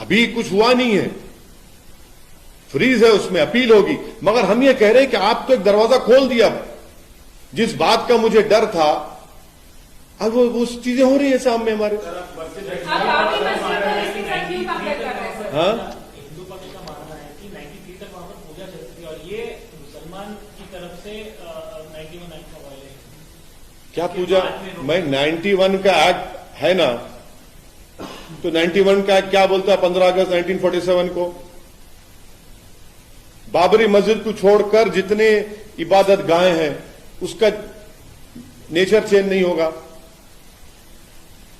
अभी कुछ हुआ नहीं है, फ्रीज है, उसमें अपील होगी। मगर हम ये कह रहे हैं कि आप तो एक दरवाजा खोल दिया। जिस बात का मुझे डर था, अब वो चीजें हो रही है सामने हमारे। हाँ, हिंदू पक्ष का मानना है कि 93 तक वहां पर पूजा चलती है और ये मुसलमान की तरफ से 91 एक्ट का वायलेशन। क्या पूजा? मैं 91 का एक्ट है ना, तो 91 का एक्ट क्या बोलता है? 15 अगस्त 1947 को बाबरी मस्जिद को छोड़कर जितने इबादत गाहें हैं उसका नेचर चेंज नहीं होगा।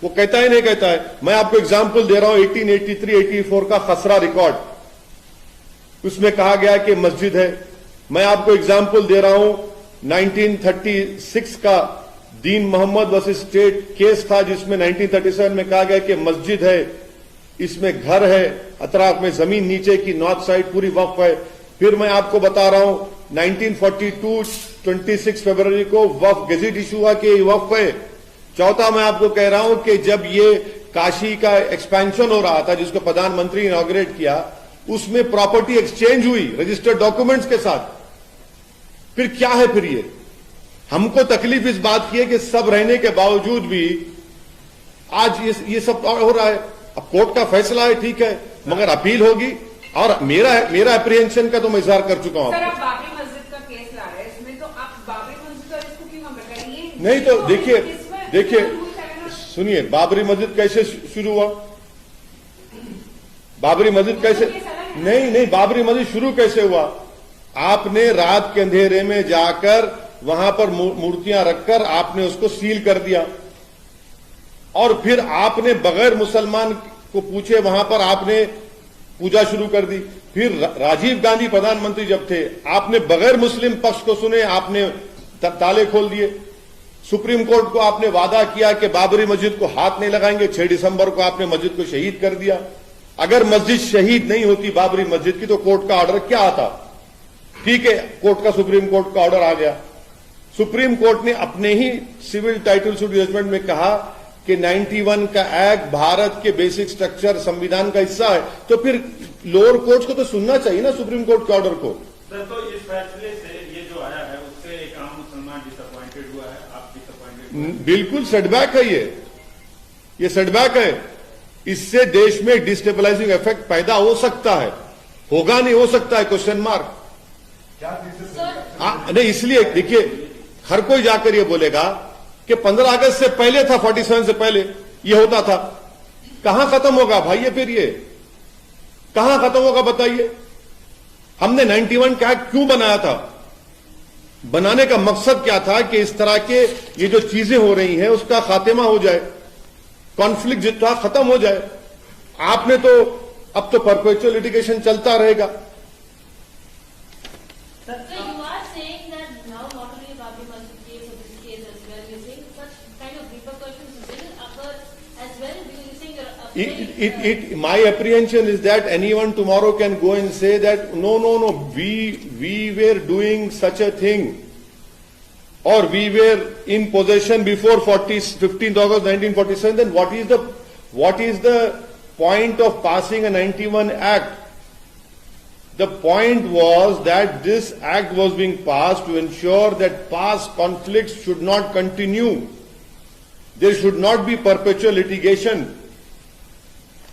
वो कहता है नहीं कहता है? मैं आपको एग्जाम्पल दे रहा हूं 1883-84 का खसरा रिकॉर्ड, उसमें कहा गया कि मस्जिद है। मैं आपको एग्जाम्पल दे रहा हूं 1936 का दीन मोहम्मद वर्सेस स्टेट केस था, जिसमें 1937 में कहा गया कि मस्जिद है, इसमें घर है, अतराफ में जमीन नीचे की नॉर्थ साइड पूरी वक्फ है। फिर मैं आपको बता रहा हूं 1942 26 फरवरी को वक्फ गजट इशू हुआ कि वक्फ है। चौथा मैं आपको कह रहा हूं कि जब ये काशी का एक्सपेंशन हो रहा था, जिसको प्रधानमंत्री ने इनॉग्रेट किया, उसमें प्रॉपर्टी एक्सचेंज हुई रजिस्टर्ड डॉक्यूमेंट्स के साथ। फिर क्या है? फिर ये हमको तकलीफ इस बात की है कि सब रहने के बावजूद भी आज ये सब हो रहा है। अब कोर्ट का फैसला है, ठीक है, मगर अपील होगी। और मेरा अप्रीहेंशन का तो मैं इजहार कर चुका हूं। सर, आप बाबरी मस्जिद का केस ला रहे हैं, इसमें तो आप बाबरी मस्जिद का इसको क्यों हम बताइए? नहीं तो देखिए सुनिए, बाबरी मस्जिद कैसे शुरू हुआ? बाबरी मस्जिद कैसे नहीं, बाबरी मस्जिद शुरू कैसे हुआ? आपने रात के अंधेरे में जाकर वहां पर मूर्तियां रखकर आपने उसको सील कर दिया, और फिर आपने बगैर मुसलमान को पूछे वहां पर आपने पूजा शुरू कर दी। फिर राजीव गांधी प्रधानमंत्री जब थे, आपने बगैर मुस्लिम पक्ष को सुने आपने ताले खोल दिए। सुप्रीम कोर्ट को आपने वादा किया कि बाबरी मस्जिद को हाथ नहीं लगाएंगे। 6 दिसंबर को आपने मस्जिद को शहीद कर दिया। अगर मस्जिद शहीद नहीं होती बाबरी मस्जिद की, तो कोर्ट का ऑर्डर क्या आता? ठीक है, कोर्ट का सुप्रीम कोर्ट का ऑर्डर आ गया। सुप्रीम कोर्ट ने अपने ही सिविल टाइटल सूट जजमेंट में कहा कि 91 का एक्ट भारत के बेसिक स्ट्रक्चर संविधान का हिस्सा है। तो फिर लोअर कोर्ट्स को तो सुनना चाहिए ना सुप्रीम कोर्ट के ऑर्डर को। सर, तो इस फैसले से ये जो आया है उससे एक आम मुसलमान डिसअपॉइंटेड हुआ है, आप डिसअपॉइंटेड? बिल्कुल सेटबैक है ये सेटबैक है। इससे देश में डिस्टेबलाइजिंग इफेक्ट पैदा हो सकता है, होगा नहीं हो सकता है, क्वेश्चन मार्क। नहीं, इसलिए देखिए, हर कोई जाकर ये बोलेगा कि 15 अगस्त से पहले था, 47 से पहले ये होता था। कहां खत्म होगा भाई ये? फिर ये कहां खत्म होगा बताइए? हमने 91 का एक्ट क्यों बनाया था? बनाने का मकसद क्या था कि इस तरह के ये जो चीजें हो रही हैं उसका खात्मा हो जाए, कॉन्फ्लिक्ट जितना खत्म हो जाए। आपने तो अब तो परपेचुअल लिटिगेशन चलता रहेगा। My apprehension is that anyone tomorrow can go and say that no, we were doing such a thing, or we were in possession before 15th August 1947. Then what is the point of passing a 91 Act? The point was that this act was being passed to ensure that past conflicts should not continue. There should not be perpetual litigation.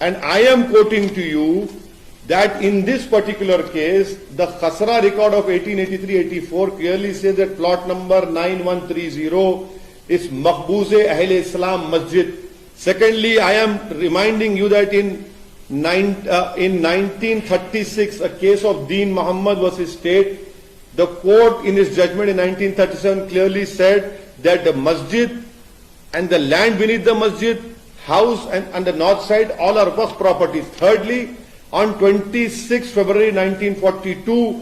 And I am quoting to you that in this particular case, the Khasra record of 1883-84 clearly says that plot number 9130 is Maqbooze Ahl Islam Masjid. Secondly, I am reminding you that in 1936, a case of Deen Muhammad versus State, the court in its judgment in 1937 clearly said that the masjid and the land beneath the masjid, house and on the north side, all are waqf properties. Thirdly, on 26 February 1942,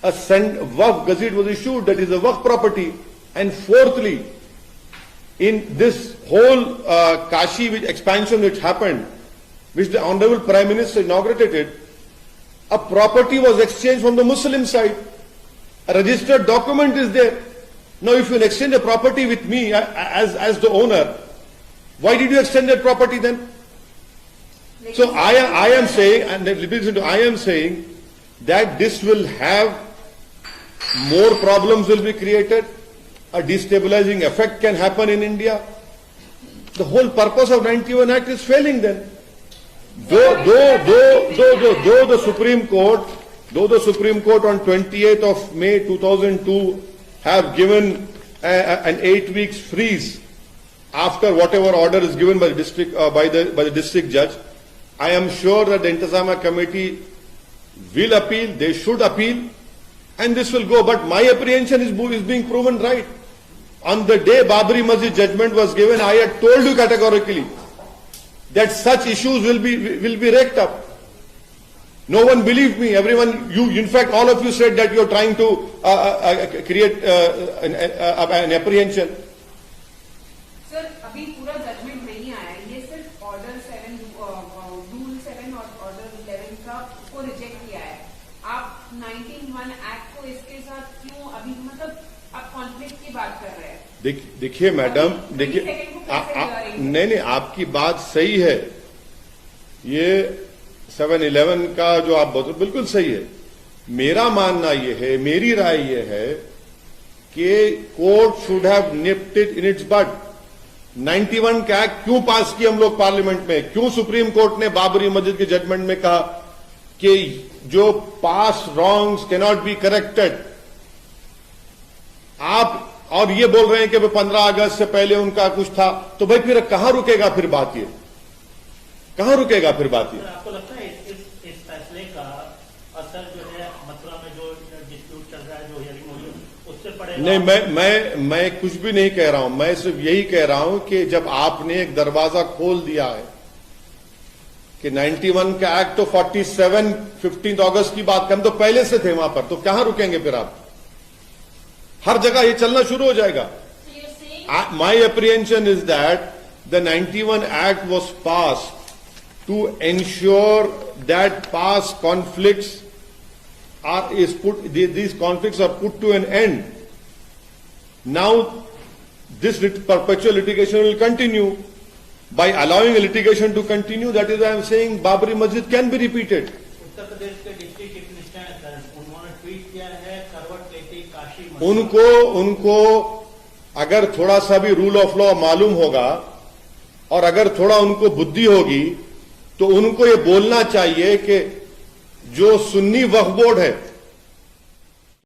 a waqf gazette was issued, that is a waqf property. And fourthly, in this whole Kashi expansion which happened, which the Honorable Prime Minister inaugurated, a property was exchanged from the Muslim side. A registered document is there. Now if you exchange a property with me as the owner, why did you extend that property then? So I am saying, and listen to, I am saying that this will have more problems will be created, a destabilizing effect can happen in India. The whole purpose of 91 Act is failing then. Though the Supreme Court on 28th of May 2002 have given an 8 weeks freeze after whatever order is given by the district by the district judge, I am sure that the Intizamiya Committee will appeal. They should appeal, and this will go. But my apprehension is being proven right. On the day Babri Masjid judgment was given, I had told you categorically that such issues will be raked up. No one believed me. Everyone, in fact, all of you said that you are trying to create an apprehension. Sir अभी पूरा judgement नहीं आया है, ये सिर्फ order 7 rule 7 और order 11 का को रिजेक्ट किया है। आप 19(1) एक्ट को इसके साथ क्यों अभी मतलब आप कॉन्फ्लिक्ट की बात कर रहे हैं? देखिए मैडम, देखिए नहीं, आपकी बात सही है। ये 7-11 का जो आप बोलते बिल्कुल सही है। मेरा मानना ये है, मेरी राय ये है कि court should have nipped it in its bud. 91 का एक्ट क्यों पास किया हम लोग पार्लियामेंट में? क्यों सुप्रीम कोर्ट ने बाबरी मस्जिद के जजमेंट में कहा कि जो past wrongs can not be corrected? आप और ये बोल रहे हैं कि 15 अगस्त से पहले उनका कुछ था, तो भाई फिर कहां रुकेगा फिर बात? ये कहां रुकेगा फिर बात? ये आपको लगता है इस फैसले का असर जो है मथुरा में जो डिस्प्यूट चल रहा है, जो हियरिंग हो रही है, उससे पड़ेगा? नहीं, मैं कुछ भी नहीं कह रहा हूं। मैं सिर्फ यही कह रहा हूं कि जब आपने एक दरवाजा खोल दिया है कि 91 का एक्ट तो 47 15 अगस्त की बात कर, हम तो पहले से थे वहां पर, तो कहां रुकेंगे फिर आप? हर जगह ये चलना शुरू हो जाएगा। My apprehension is that the 91 Act was passed to ensure that past conflicts these conflicts are put to an end. Now, this perpetual litigation will continue. By allowing a litigation to continue, that is why I am saying Babri Masjid can be repeated. Uttar Pradesh के deputy chief minister उन्होंने tweet किया है, करवट लेके काशी उनको अगर थोड़ा सा भी रूल ऑफ लॉ मालूम होगा और अगर थोड़ा उनको बुद्धि होगी तो उनको ये बोलना चाहिए कि जो सुन्नी वक्फ बोर्ड है